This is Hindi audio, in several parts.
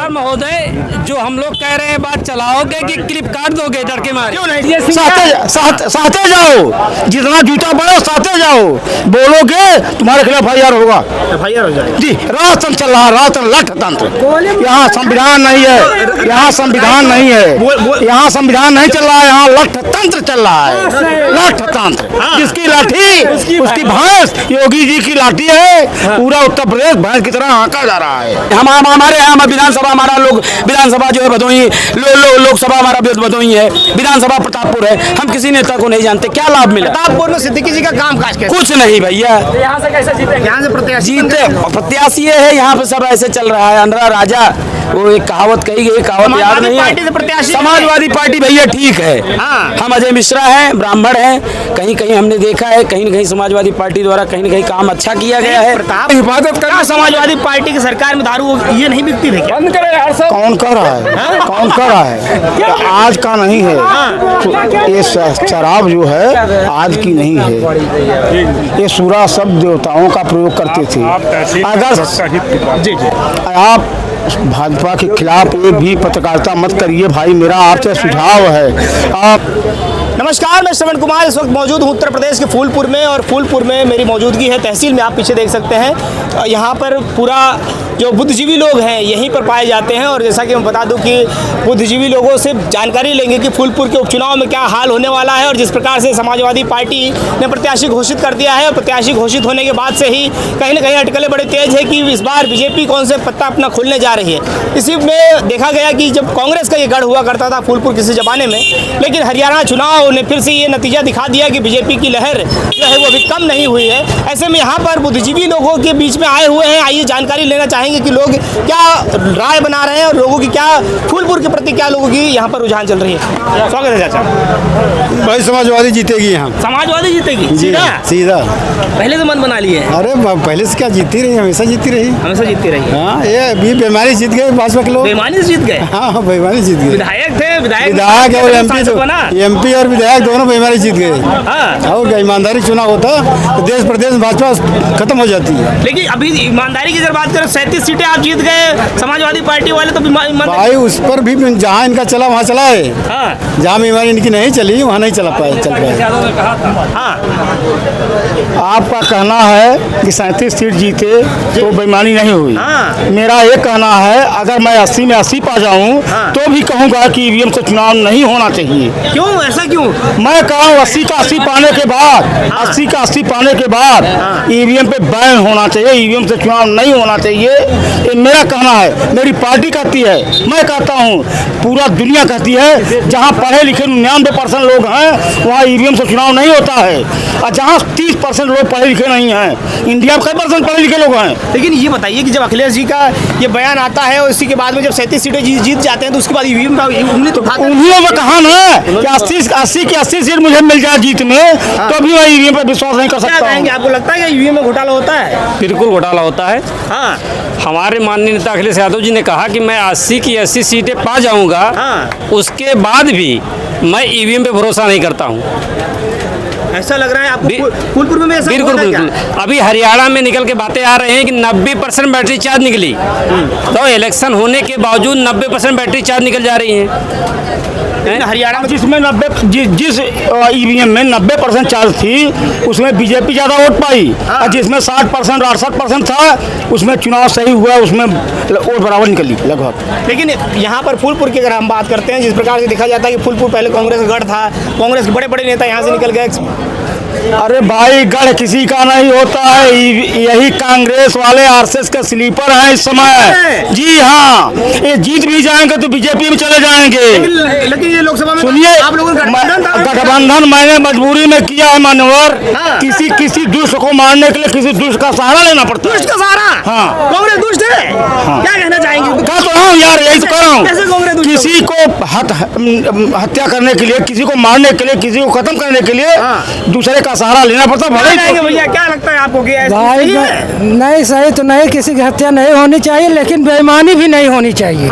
नमस्कार महोदय, जो हम लोग कह रहे हैं बात चलाओगे कि क्लिप काट दोगे डरके मारे? क्यों नहीं? साथे जाओ, जितना जूता पड़े साथे जाओ, बोलोगे तुम्हारे खिलाफ FIR होगा। FIR हो जाए जी, राजतंत्र चल रहा है, राजतंत्र लठ तंत्र। यहाँ संविधान नहीं है, यहाँ संविधान नहीं है, यहाँ संविधान नहीं चल रहा है, यहाँ लठ तंत्र चल रहा है। लठ तंत्र, जिसकी लाठी उसकी भैंस, योगी जी की लाठी है। पूरा उत्तर प्रदेश भैंस की तरह आंका जा रहा है। हमारे यहाँ विधानसभा, हमारा लोग विधानसभा जो है भदोही, लोकसभा हमारा भदोही है, विधानसभा प्रतापपुर है। हम किसी नेता को नहीं जानते, क्या लाभ मिला? प्रतापपुर में सिद्दीकी जी का काम काज कैसे? कुछ नहीं भैया। यहाँ से कैसे जीते? यहाँ से प्रत्याशी प्रत्याशी ये है, यहाँ पे सब ऐसे चल रहा है। अंधरा राजा, वो एक कहावत कही गई, कहावत याद नहीं है। समाजवादी पार्टी भैया ठीक है। हम अजय मिश्रा हैं, ब्राह्मण हैं। कहीं कहीं हमने देखा है, कहीं न कहीं समाजवादी पार्टी द्वारा कहीं न कहीं काम अच्छा किया गया है। हिफाजत करना। समाजवादी पार्टी की सरकार में दारू ये नहीं बिकती थी क्या? बंद करे यार सब। कौन कर रहा है? कौन कर रहा है? आज का नहीं है, तो ये शराब जो है आज की नहीं है। ये सूरा सब देवताओं का प्रयोग करते थे। अगर आप भाजपा के खिलाफ एक भी पत्रकारिता मत करिए भाई, मेरा आपसे सुझाव है। आप नमस्कार, मैं श्रवण कुमार इस वक्त मौजूद हूँ उत्तर प्रदेश के फूलपुर में, और फूलपुर में मेरी मौजूदगी है तहसील में। आप पीछे देख सकते हैं, यहाँ पर पूरा जो बुद्धिजीवी लोग हैं यहीं पर पाए जाते हैं। और जैसा कि मैं बता दूं कि बुद्धिजीवी लोगों से जानकारी लेंगे कि फूलपुर के उपचुनाव में क्या हाल होने वाला है। और जिस प्रकार से समाजवादी पार्टी ने प्रत्याशी घोषित कर दिया है, और प्रत्याशी घोषित होने के बाद से ही कहीं ना कहीं अटकलें बड़े तेज है कि इस बार बीजेपी कौन से पत्ता अपना खोलने जा रही है। इसी में देखा गया कि जब कांग्रेस का ये गढ़ हुआ करता था फूलपुर किसी ज़माने में, लेकिन हरियाणा चुनाव ने फिर से ये नतीजा दिखा दिया कि बीजेपी की लहर जो है वो अभी कम नहीं हुई है। ऐसे में यहाँ पर बुद्धिजीवी लोगों के बीच में आए हुए हैं। आइए जानकारी लेना चाहेंगे कि लोग क्या राय बना रहे हैं और लोगों की क्या फूलपुर के प्रति क्या लोगों की यहाँ पर रुझान चल रही है। स्वागत है चाचा। भाई समाजवादी जीतेगी यहाँ। समाजवादी जीतेगी? सीधा सीधा। पहले से मन बना लिए? अरे पहले से क्या, जीतती रही, हमेशा जीतती रही, हमेशा जीतती रही। हाँ, ये अभी बेईमानी जीत गए भाजपा के लोग। बेईमानी से जीत गए? हाँ, बेईमानी जीत गए। विधायक थे, विधायक और MP और विधायक दोनों बेईमानी जीत गए। और क्या ईमानदारी चुनाव होता तो देश प्रदेश भाजपा खत्म हो जाती है। लेकिन अभी ईमानदारी की अगर बात करें, 37 सीटें आप जीत गए, समाजवादी पार्टी वाले तो भाई उस पर भी जहाँ इनका चला वहाँ चला है। जहाँ बेईमानी इनकी नहीं चली वहाँ नहीं चल पाए। आपका कहना है कि 37 सीट जीते तो बेईमानी नहीं हुई। मेरा ये कहना है, अगर मैं 80 में 80 पा जाऊँ तो भी कहूँगा कि EVM से चुनाव नहीं होना चाहिए। क्यों, ऐसा क्यों? मैं कहूँ 80 का 80 पाने के बाद 80 का 80 पाने के बाद EVM पे बैन होना चाहिए, EVM से चुनाव नहीं होना चाहिए। ये मेरा कहना है, मेरी पार्टी कहती है, मैं कहता हूँ, पूरा दुनिया कहती है। जहाँ पढ़े लिखे 99% लोग हैं वहाँ EVM से चुनाव नहीं होता है। और जहाँ 30% लोग पढ़े लिखे नहीं हैं, इंडिया में कई % पढ़े लिखे लोग हैं। लेकिन ये बताइए कि जब अखिलेश जी का ये बयान आता है और इसी के बाद में जब 37 सीटें जीत जाते हैं तो उसके बाद EVM का उंगली तो उठाते हैं। उन्हीं में कहा ना कि 80 की 80 सीट मुझे मिल जाए जीत में, तो भी मैं EVM पर विश्वास नहीं कर सकता। आपको लगता है कि EVM में घोटाला होता है? बिल्कुल घोटाला होता है। हमारे माननीय नेता अखिलेश यादव जी ने कहा कि मैं 80 की 80 सीटें पा जाऊंगा, उसके बाद भी मैं EVM पे भरोसा नहीं करता हूं। ऐसा लग रहा है आपको फूलपुर में? ऐसा बिल्कुल बिल्कुल। अभी हरियाणा में निकल के बातें आ रहे हैं कि 90% बैटरी चार्ज निकली, तो इलेक्शन होने के बावजूद 90% बैटरी चार्ज निकल जा रही है। हरियाणा में जिसमें जिस EVM में 90% चार्ज थी उसमें बीजेपी ज़्यादा वोट पाई, और जिसमें 60% 68% था उसमें चुनाव सही हुआ, उसमें वोट बराबर निकली लगभग। लेकिन यहाँ पर फूलपुर की अगर हम बात करते हैं, जिस प्रकार से देखा जाता है कि फूलपुर पहले कांग्रेस का गढ़ था, कांग्रेस के बड़े बड़े नेता यहाँ से निकल गए। अरे भाई, गढ़ किसी का नहीं होता है, यही कांग्रेस वाले RSS के स्लीपर हैं इस समय। जी हाँ, ये जीत भी जाएंगे तो बीजेपी में चले जाएंगे। लेकिन ये लोकसभा में सुनिए, आप लोगों का गठबंधन मैंने मजबूरी में किया है मान्यवर। किसी दुष्ट को मारने के लिए किसी दुष्ट का सहारा लेना पड़ता है। दुष्ट का सहारा? हाँ। कांग्रेस दुष्ट है? क्या कहना चाहेंगे? कह तो रहा हूँ यार, यही तो कर रहा हूँ। कैसे कांग्रेस दुष्ट? किसी को हत्या करने के लिए, किसी को मारने के लिए, किसी को खत्म करने के लिए दूसरे का सहारा लेना पड़ता है। भैया क्या लगता है आपको? भाई नहीं, सही तो नहीं, किसी की हत्या नहीं होनी चाहिए, लेकिन बेईमानी भी नहीं होनी चाहिए।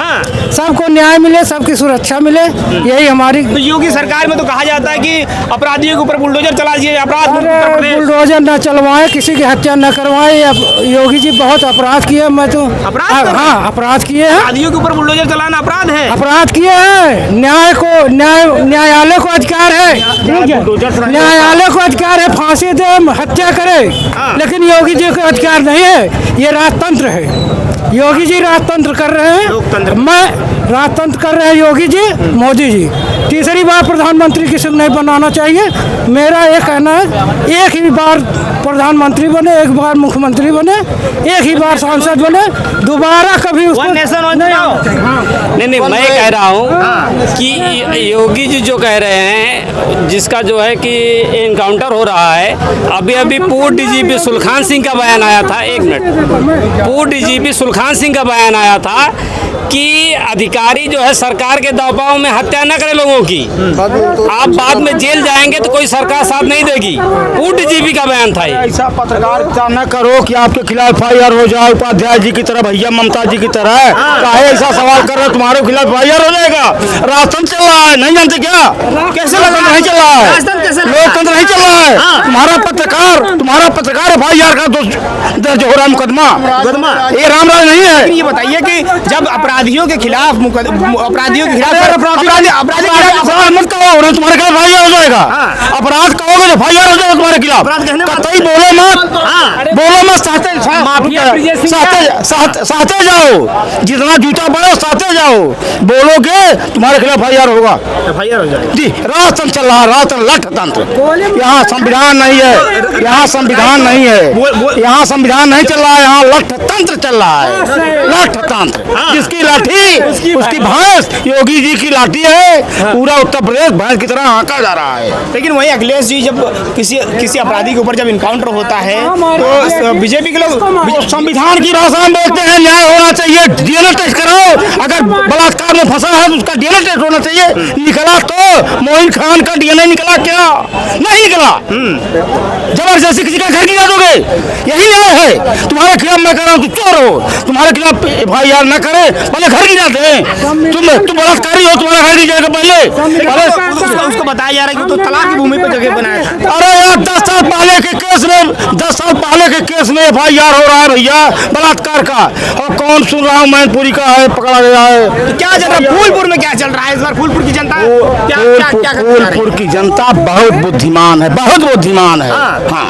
सबको न्याय मिले, सबकी सुरक्षा मिले, यही हमारी। तो योगी सरकार में तो कहा जाता है कि अपराधियों के ऊपर बुलडोजर चला दिए, अपराध बुलडोजर न चलवाए, किसी की हत्या न करवाए। योगी जी बहुत अपराध किए। मैं तो अपराध? हाँ, अपराध किए हैं। अपराधियों के ऊपर बुलडोजर चलाना अपराध है? अपराध किए हैं। न्यायालय को अधिकार है, न्यायालय को अधिकार है फांसी दे, हत्या करे, लेकिन योगी जी को अधिकार नहीं है। ये राजतंत्र है। योगी जी राजतंत्र कर रहे हैं, मैं राजतंत्र कर रहे हैं योगी जी, मोदी जी। तीसरी बार प्रधानमंत्री किसी को नहीं बनाना चाहिए। मेरा ये कहना है, एक ही बार प्रधानमंत्री बने, एक बार मुख्यमंत्री बने, एक ही बार सांसद बने, दोबारा कभी उसको नहीं, मैं कह रहा हूँ कि योगी जी जो कह रहे हैं, जिसका जो है कि एनकाउंटर हो रहा है, अभी पूर्व डीजीपी सुलखान सिंह का बयान आया था। 1 मिनट, पूर्व डीजीपी सुलखान सिंह का बयान आया था कि अधिकारी जो है सरकार के दबाव में हत्या न करे लोगों की। आप बाद में जेल जाएंगे तो कोई सरकार साथ नहीं देगी। पूर्व डीजीपी का बयान था। ऐसा पत्रकारिता न करो कि आपके खिलाफ FIR हो जाए, उपाध्याय जी की तरह, भैया ममता जी की तरह। काहे ऐसा सवाल कर रहे, तुम्हारे खिलाफ FIR हो जाएगा? राजतंत्र चल रहा है, नहीं जानते क्या? कैसे लोकतंत्र नहीं चल रहा है? लोकतंत्र नहीं चल रहा है। तुम्हारा पत्रकार FIR का दर्ज हो रहा है मुकदमा। ये रामराज नहीं है। ये बताइए कि जब अपराधियों के खिलाफ अपराधियों के खिलाफ अपराध मत कहो, तुम्हारे खिलाफ FIR हो जाएगा। अपराध कहोगे तो FIR हो जाएगा तुम्हारे खिलाफ। कतई बोलो मत, सहते जाओ, जितना जूता पड़े सहते जाओ। बोलोगे तुम्हारे खिलाफ FIR होगा। FIR हो जाएगा जी। राजतंत्र चल रहा है, राजतंत्र लठतंत्र। यहाँ संविधान नहीं है, यहाँ संविधान नहीं है, यहाँ संविधान नहीं चल रहा है, यहाँ लठतंत्र चल रहा है। लठतंत्र, जिसकी लाठी उसकी भैंस, योगी जी की लाठी है। पूरा उत्तर प्रदेश भैंस की तरह आंका जा रहा है। लेकिन वही अखिलेश जी, जब किसी अपराधी के ऊपर जब इनकाउंटर होता है तो बीजेपी के लोग संविधान की भाषा में बोलते हैं न्याय होना चाहिए, DNA टेस्ट कराओ। अगर बलात्कार में फंसा है तो उसका DNA टेस्ट होना चाहिए। निकला तो मोइन खान का DNA निकला क्या? नहीं निकला। जबरदस्ती किसी का घर गिरा दोगे, यही न्याय है? तुम्हारे खिलाफ मैं कह रहा हूँ, तुम चोर हो, तुम्हारे खिलाफ FIR न करे, पहले घर गिराते हैं। तुम बलात्कारी हो, तुम्हारा घर गिर जाएगा पहले। उसको बताया जा रहा है कि तो तलाक की भूमि पर जगह बनाया था। अरे यार 10 साल पहले के केस में FIR हो रहा है भैया, बलात्कार का। और कौन सुन रहा हूँ, मैनपुरी का है, पकड़ा गया है। क्या चल रहा है फूलपुर में? क्या चल रहा है इस बार फूलपुर की जनता? फूलपुर की जनता बहुत बुद्धिमान है, बहुत बुद्धिमान है। हाँ,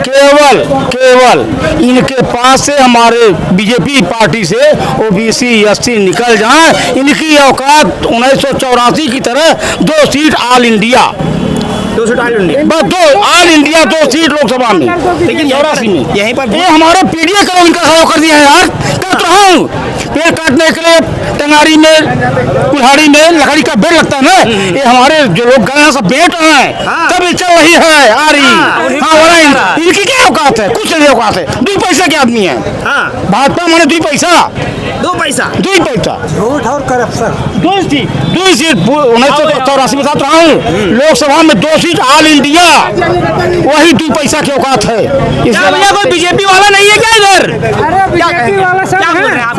केवल इनके पास से, हमारे बीजेपी पार्टी से OBC SC निकल जाए। इनकी औकात 1984 की तरह 2 सीट ऑल इंडिया, बस 2 ऑल इंडिया 2 सीट लोकसभा में। लेकिन 84 में यहीं पर ये हमारे PDA का इनका सहयोग कर दिया है यार। कहता हूँ, पेड़ काटने के लिए टंगारी में, कुल्हाड़ी में लकड़ी का बेट लगता है ना, ये हमारे जो लोग गए हैं सब बेट हैं, तब ये चल रही है आ रही। हाँ, इनकी क्या औकात है? कुछ नहीं औकात है। 2 पैसा के आदमी है। भाजपा माने 2 पैसा, 2 पैसा, झूठ और करप्शन। 2 सीट 1984 में बता रहा हूँ। लोकसभा में 2 सीट ऑल इंडिया, वही 2 पैसा की औकात है। भैया कोई बीजेपी वाला नहीं है क्या इधर? अरे बीजेपी वाला सब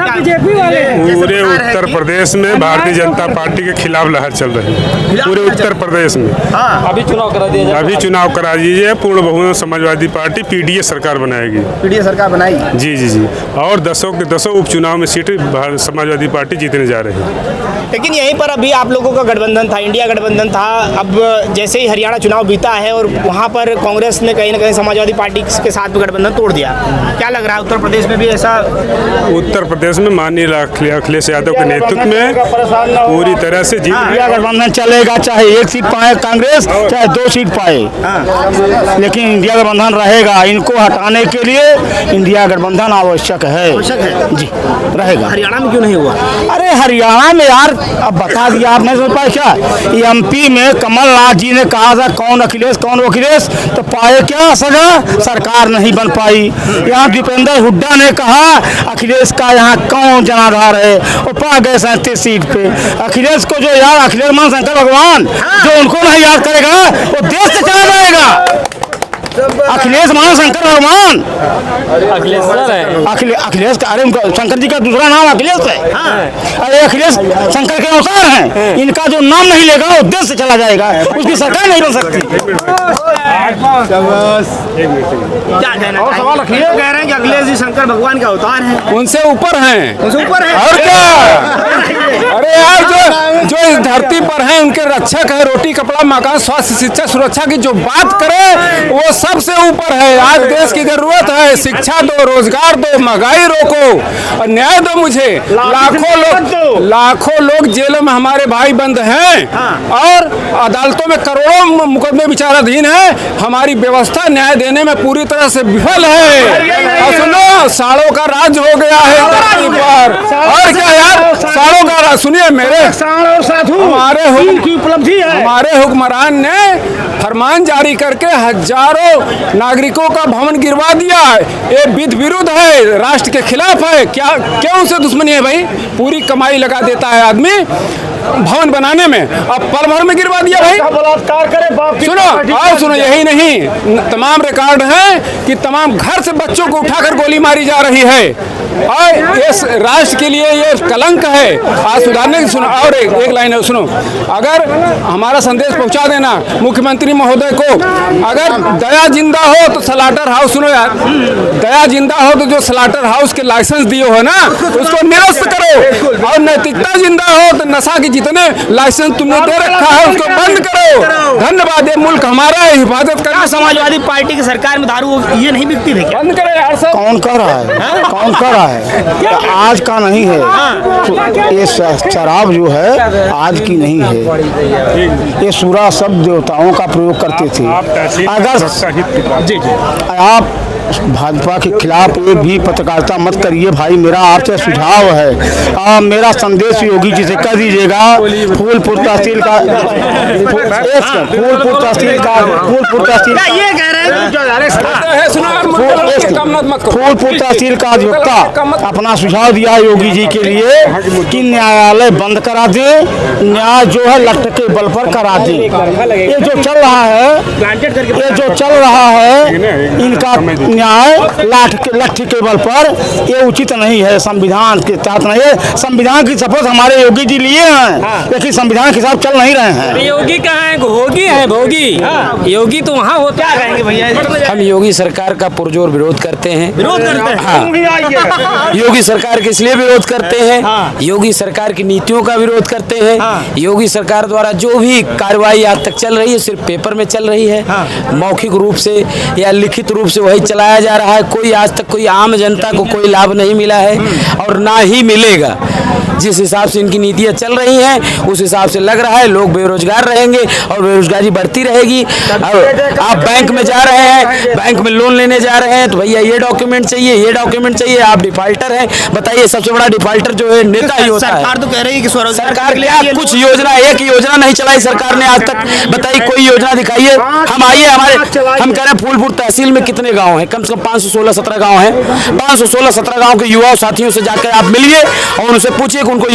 बीजेपी वाले हैं। पूरे उत्तर प्रदेश में भारतीय जनता पार्टी के खिलाफ लहर चल रही है। पूरे उत्तर प्रदेश में अभी चुनाव करा दिया जाए। अभी चुनाव करा दीजिए। पूर्ण बहुमत समाजवादी पार्टी PDA सरकार बनाएगी। PDA सरकार बनाएगी। जी। और 10 के 10 उपचुनाव में सीटें समाजवादी पार्टी जीतने जा रही है। लेकिन यहीं पर अभी आप लोगों का गठबंधन था, इंडिया गठबंधन था। अब जैसे ही हरियाणा चुनाव बीता है और वहाँ पर कांग्रेस ने कहीं ना कहीं समाजवादी पार्टी के साथ भी गठबंधन तोड़ दिया, क्या लग रहा है उत्तर प्रदेश में भी ऐसा? उत्तर प्रदेश में माननीय अखिलेश यादव के नेतृत्व में पूरी तरह से जीत गठबंधन चलेगा, चाहे 1 सीट पाए कांग्रेस, चाहे 2 सीट पाए, लेकिन इंडिया गठबंधन रहेगा। इनको हटाने के लिए इंडिया गठबंधन आवश्यक है जी, रहेगा। हरियाणा में क्यों नहीं हुआ? अरे हरियाणा में यार, अब बता दिया, आप नहीं समझ पाए क्या? MP में कमलनाथ जी ने कहा था कौन अखिलेश कौन अखिलेश, तो पाए क्या सजा? सरकार नहीं बन पाई। यहाँ दीपेंद्र हुड्डा ने कहा अखिलेश का यहाँ कौन जनाधार है, वो पा गए 37 सीट पे। अखिलेश को जो यार, अखिलेश मान शंकर भगवान, जो उनको नहीं याद करेगा वो देश से चला जाएगा। अखिलेश मान शंकर भगवान, अखिलेश अखिलेश का, अरे उनका शंकर जी का दूसरा नाम अखिलेश है। अरे अखिलेश शंकर के अनुसार हैं, इनका जो नाम नहीं लेगा वो देश से चला जाएगा, उसकी सरकार नहीं बन सकती। क्या कहना और सवाल रखिए। कह रहे हैं कि अखिलेश जी शंकर भगवान का अवतार है, उनसे ऊपर हैं। उनसे ऊपर है और क्या? अरे यार, जो इस धरती पर हैं उनके रक्षक है, रोटी कपड़ा मकान स्वास्थ्य शिक्षा सुरक्षा की जो बात करे वो सबसे ऊपर है। आज देश की जरूरत है, शिक्षा दो, रोजगार दो, महंगाई रोको और न्याय दो मुझे। लाखों लोग जेलों में हमारे भाई बंद हैं और अदालतों में करोड़ों मुकदमे विचाराधीन है। हमारी व्यवस्था न्याय देने में पूरी तरह से विफल है। और सुनो, साड़ों का राज हो गया है धरती पर। और क्या यार, साड़ों का राज। सुनिए मेरे और साधु की उपलब्धि है। हमारे हुक्मरान ने फरमान जारी करके हजारों नागरिकों का भवन गिरवा दिया है। ये विधि विरुद्ध है, राष्ट्र के खिलाफ है। क्या क्यों उसे दुश्मनी है भाई? पूरी कमाई लगा देता है आदमी भवन बनाने में, अब पल भर में गिरवा दिया भाई। बलात्कार करे बाप की सुनो और सुनो, यही नहीं, तमाम रिकॉर्ड है कि तमाम घर से बच्चों को उठाकर गोली मारी जा रही है और इस राष्ट्र के लिए ये कलंक है। आज सुधारने की सुनो, और एक लाइन है, सुनो। अगर हमारा संदेश पहुंचा देना मुख्यमंत्री महोदय को, अगर दया जिंदा हो तो स्लाटर हाउस, सुनो यार, दया जिंदा हो तो जो स्लाटर हाउस के लाइसेंस दिए हो ना उसको निरस्त करो, और नैतिकता जिंदा हो तो नशा के जितने लाइसेंस तुमने दे रखा है उसको बंद करो। धन्यवाद। ये मुल्क हमारा है, हिफाजत करना। समाजवादी पार्टी की सरकार में दारू ये नहीं बिकती थी क्या? बंद करो यार सब। कौन कर रहा है? कौन कर रहा है? आज का नहीं है तो ये शराब जो है आज की नहीं है। ये सूरा सब देवताओं का प्रयोग करते थे। अगर आप भाजपा के खिलाफ एक भी पत्रकारिता मत करिए भाई, मेरा आपसे सुझाव है। मेरा संदेश योगी जी से कर दीजिएगा। फूलपुर तहसील का ये कह रहे हैं फूलपुर तहसील का अधिवक्ता अपना सुझाव दिया योगी जी के लिए कि न्यायालय बंद करा दे, न्याय जो है लठ के बल पर करा दे। ये जो चल रहा है इनका न्याय लाठी के बल पर, ये उचित नहीं है, संविधान के तहत नहीं है। संविधान की शपथ हमारे योगी जी लिए हैं लेकिन संविधान के साथ चल नहीं रहे हैं। योगी कहाँ है? भोगी है, भोगी। योगी तो वहाँ होता है। कहेंगे भैया? हम योगी सरकार का पुरजोर विरोध करते हैं। विरोध करते हैं? हाँ। योगी सरकार के इसलिए विरोध करते हैं, योगी सरकार की नीतियों का विरोध करते हैं। योगी सरकार द्वारा जो भी कार्रवाई आज तक चल रही है सिर्फ पेपर में चल रही है, मौखिक रूप से या लिखित रूप से वही चलाया जा रहा है। कोई आज तक कोई आम जनता को कोई लाभ नहीं मिला है और ना ही मिलेगा। जिस हिसाब से इनकी नीतियाँ चल रही हैं उस हिसाब से लग रहा है लोग बेरोजगार रहेंगे और बेरोजगारी बढ़ती रहेगी। और आप बैंक में जा रहे हैं, बैंक में लोन लेने जा रहे हैं तो भैया ये डॉक्यूमेंट चाहिए, ये डॉक्यूमेंट चाहिए, आप डिफाल्टर हैं। बताइए, सबसे बड़ा डिफाल्टर जो है नेता ही होता है। सरकार तो कह रही है कि सरकार क्या कुछ योजना, एक योजना नहीं चलाई सरकार ने आज तक। बताइए कोई योजना दिखाइए। हम आइए, हम कह रहे हैं फूलपुर तहसील में कितने गाँव हैं? कम से कम 516-17 गाँव हैं। 516-17 गाँव के युवाओं साथियों से जाकर आप मिलिए और उनसे पूछिए उनको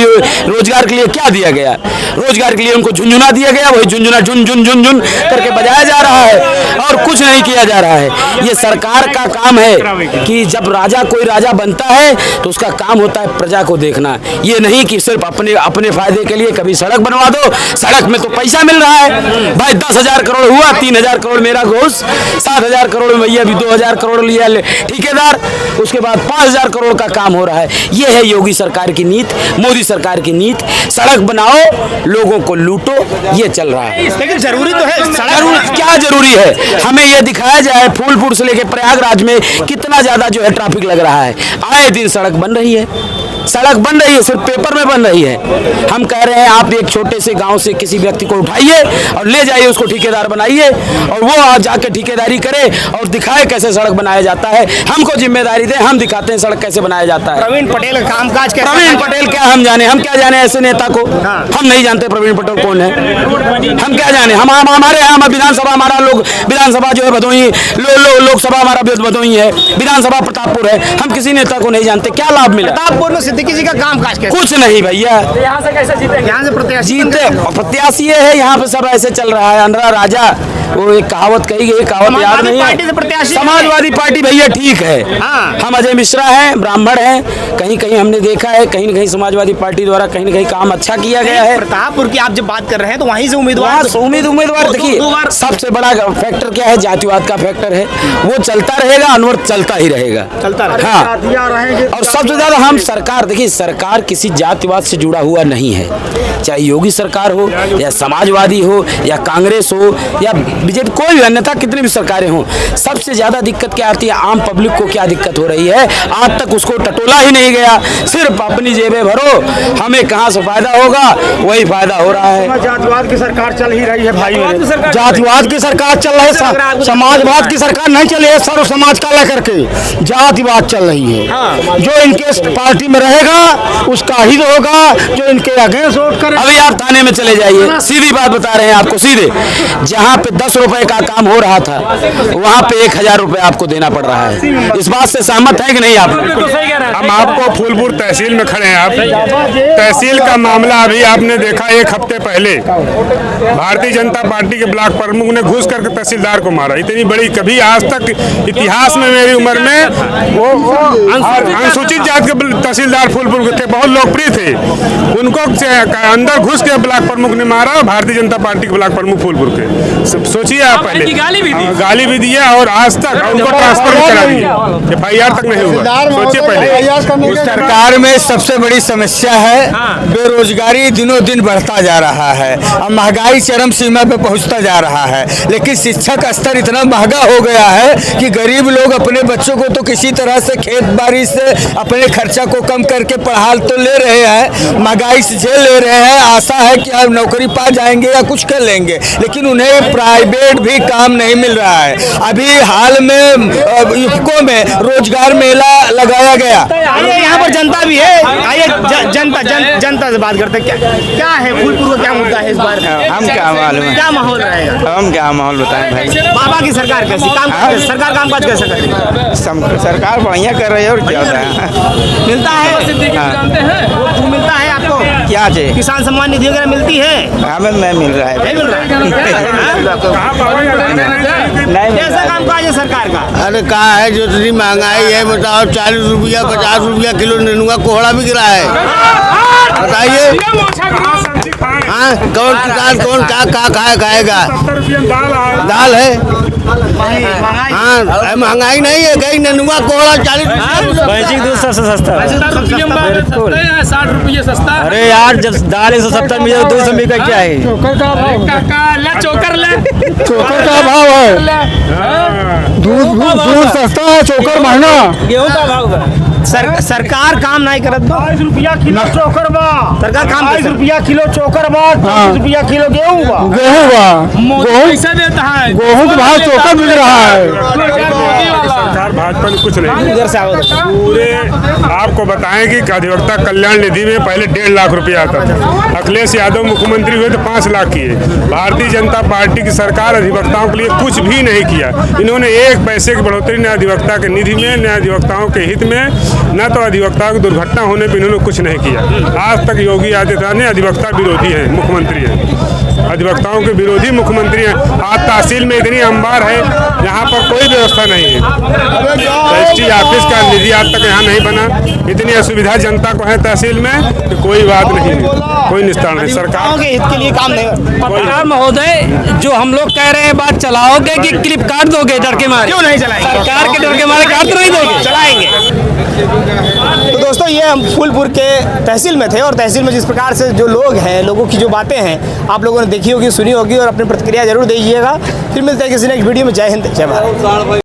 रोजगार के लिए क्या दिया गया। रोजगार के लिए उनको झुंझुना दिया गया, वही झुंझुना झुन झुन झुन झुन करके बजाया जा रहा है और कुछ नहीं किया जा रहा है। ये सरकार का काम है कि जब राजा कोई राजा बनता है तो उसका काम होता है प्रजा को देखना। ये नहीं कि सिर्फ अपने फायदे के लिए कभी सड़क बनवा दो। सड़क में तो पैसा मिल रहा है भाई, 10,000 करोड़ हुआ, 3,000 करोड़ मेरा घोष, 7,000 करोड़ में भैया अभी 2,000 करोड़ लिया ठेकेदार, उसके बाद 5,000 करोड़ का काम हो रहा है। ये है योगी सरकार की नीति, मोदी सरकार की नीति। सड़क बनाओ, लोगों को लूटो, ये चल रहा है। लेकिन जरूरी तो है सड़क। क्या जरूरी है? हमें ये दिखाया जाए फूलपुर से लेकर प्रयागराज में कितना ज्यादा जो है ट्रैफिक लग रहा है। आए दिन सड़क बन रही है, सड़क बन रही है, सिर्फ पेपर में बन रही है। हम कह रहे हैं आप एक छोटे से गांव से किसी व्यक्ति को उठाइए और ले जाइए, उसको ठेकेदार बनाइए और वो आज जाके ठेकेदारी करे और दिखाए कैसे सड़क बनाया जाता है। हमको जिम्मेदारी दे, हम दिखाते हैं सड़क कैसे बनाया जाता है। प्रवीण पटेल का कामकाज कैसा? प्रवीण पटेल क्या हम जाने? हम क्या जाने ऐसे नेता को? हम नहीं जानते प्रवीण पटेल कौन है, हम क्या जाने? हम हमारे यहाँ विधानसभा, हमारा लोग विधानसभा जो है भदोही, लोकसभा हमारा भदोही है, विधानसभा प्रतापपुर है। हम किसी नेता को नहीं जानते। क्या लाभ मिला? प्रतापपुर में सिद्दीकी जी का कामकाज कैसा? कुछ नहीं भैया। यहाँ से कैसे जीते? यहाँ से प्रत्याशी जीते प्रत्याशी है, यहाँ पे सब ऐसे चल रहा है। अंधरा राजा वो एक कहावत कही गई, कहावत याद नहीं पार्टी से है। प्रत्याशी समाजवादी पार्टी भैया ठीक है। हाँ। हम अजय मिश्रा हैं, ब्राह्मण हैं, कहीं कहीं हमने देखा है, कहीं न कहीं समाजवादी पार्टी द्वारा कहीं न कहीं काम अच्छा किया गया है। प्रतापपुर की आप जब बात कर रहे हैं तो वहीं से उम्मीदवार उम्मीदवार देखिए, सबसे बड़ा फैक्टर क्या है, जातिवाद का फैक्टर है। वो चलता रहेगा, अनवर चलता ही रहेगा, चलता रहेगा। हाँ। और सबसे ज्यादा हम सरकार, देखिए सरकार किसी जातिवाद से जुड़ा हुआ नहीं है, चाहे योगी सरकार हो या समाजवादी हो या कांग्रेस हो या बीजेपी, कोई भी अन्यथा कितनी भी सरकारें हों, सबसे ज्यादा दिक्कत क्या आती है, आम पब्लिक को क्या दिक्कत हो रही है, आज तक उसको टटोला ही नहीं गया। सिर्फ अपनी जेबें भरो, हमें कहाँ से फायदा होगा, वही फायदा हो रहा है। जातिवाद की सरकार चल ही रही है भाई मेरे। सरकार जातिवाद की सरकार चल रही है, समाजवाद की सरकार नहीं चली है। सर्व समाज का लेकर के जातिवाद चल रही है। हाँ। जो इनके पार्टी में रहेगा उसका ही होगा, जो इनके अगेंस्ट वोट करे। अभी आप थाने में चले जाइए, सीधी बात बता रहे हैं आपको, सीधे जहाँ पे 10 रुपए का काम हो रहा था वहाँ पे 1000 रुपए आपको देना पड़ रहा है। इस बात से सहमत है कि नहीं आप? हम आपको फूलपुर तहसील में खड़े हैं। आप तहसील का मामला अभी आपने देखा, एक हफ्ते पहले भारतीय जनता पार्टी के ब्लॉक प्रमुख ने घुस करके तहसीलदार को मारा। इतनी बड़ी कभी आज तक इतिहास में मेरी उम्र में वो अनुसूचित जाति के तहसीलदार फूलपुर के थे, बहुत लोकप्रिय थे, उनको अंदर घुस के ब्लॉक प्रमुख ने मारा। भारतीय जनता पार्टी के ब्लॉक प्रमुख फूलपुर के, सोचिए आप, पहले गाली भी दिया और आज तक उनको ट्रांसफर भी करा दिया, FIR तक नहीं हुआ। सोचिए पहले। सरकार में सबसे बड़ी समस्या है बेरोजगारी, दिनों दिन बढ़ता जा रहा है और महंगाई चरम सीमा पे पहुंचता जा रहा है। लेकिन शिक्षा का स्तर इतना महंगा हो गया है कि गरीब लोग अपने बच्चों को तो किसी तरह से खेत बाड़ी से अपने खर्चा को कम करके पढ़ा तो ले रहे हैं, महंगाई से झेल ले रहे हैं। आशा है कि आप नौकरी पा जाएंगे या कुछ कर लेंगे, लेकिन उन्हें प्राइवेट भी काम नहीं मिल रहा है। अभी हाल में युवकों में रोजगार मेला लगाया गया। आइए, यहाँ पर जनता भी है, आइए जनता से बात करते हैं। क्या है फूलपुर का, क्या मुद्दा है इस बार? हम क्या मालूम है, क्या माहौल रहेगा? हम क्या माहौल बताएं भाई। बाबा की सरकार कैसी सरकार काम काज कैसे कर रही है? सरकार बढ़िया कर रही है और क्या होता है। मिलता है, वो मिलता है आपको? क्या चाहिए? किसान सम्मान निधि वगैरह मिलती है? हमें नहीं मिल रहा है। नहीं मिल रहा है। कैसा काम काज है सरकार का? अरे कहाँ है, जो इतनी महंगाई है बताओ, 40 रुपया 50 रुपया किलो नेनुआ कोहड़ा बिक रहा है, बताइए। हाँ, कौन किसान कौन क्या खाएगा? दाल है। हाँ, महंगाई नहीं है, कहीं नेनुआ कोहड़ा 40 दूध सबसे सस्ता है, 60 रुपये सस्ता। अरे यार, जब दाल 170 मिले तो 200 में क्या है? चोकर का भाव है, दूध सस्ता है, चोकर महंगा। गेहूं का भाव सरकार काम नहीं करत। 22 रुपया किलो चोकर बा, सरकार काम 22 रुपया किलो चोकर बा, 30 रुपया किलो गेहूं बा। गेहूं पैसा देता है, गेहूं का भाव चोकर मिल रहा है। सरकार भाजपा में कुछ नहीं, इधर से आओ। पूरे आपको बताएं कि अधिवक्ता कल्याण निधि में पहले 1.5 लाख रुपया आता था। अखिलेश यादव मुख्यमंत्री हुए तो 5 लाख किए। भारतीय जनता पार्टी की सरकार अधिवक्ताओं के लिए कुछ भी नहीं किया। इन्होंने एक पैसे की बढ़ोतरी न अधिवक्ता के निधि में, न अधिवक्ताओं के हित में, न तो अधिवक्ताओं की दुर्घटना होने पर इन्होंने कुछ नहीं किया। आज तक योगी आदित्यनाथ ने अधिवक्ता विरोधी है, मुख्यमंत्री है, अधिवक्ताओं के विरोधी मुख्यमंत्री हैं। आज तहसील में इतनी अंबार है, यहाँ पर कोई व्यवस्था नहीं है। रजिस्ट्री ऑफिस का निधि आज तक यहाँ नहीं बना। इतनी असुविधा जनता को है तहसील में कि कोई बात नहीं है, कोई निस्तारण नहीं। सरकार के हित के लिए काम नहीं। पत्रकार महोदय, जो हम लोग कह रहे हैं बात चलाओगे कि क्लिप काट दोगे डर के मारे? क्यों नहीं चलाएंगे? सरकार के डर के मारे काट तो नहीं दोगे? चलाएंगे। तो दोस्तों, ये हम फूलपुर के तहसील में थे और तहसील में जिस प्रकार से जो लोग हैं, लोगों की जो बातें हैं, आप लोगों ने देखी होगी, सुनी होगी और अपनी प्रतिक्रिया जरूर दीजिएगा। फिर मिलते हैं किसी नेक्स्ट वीडियो में। जय हिंद, जय भारत।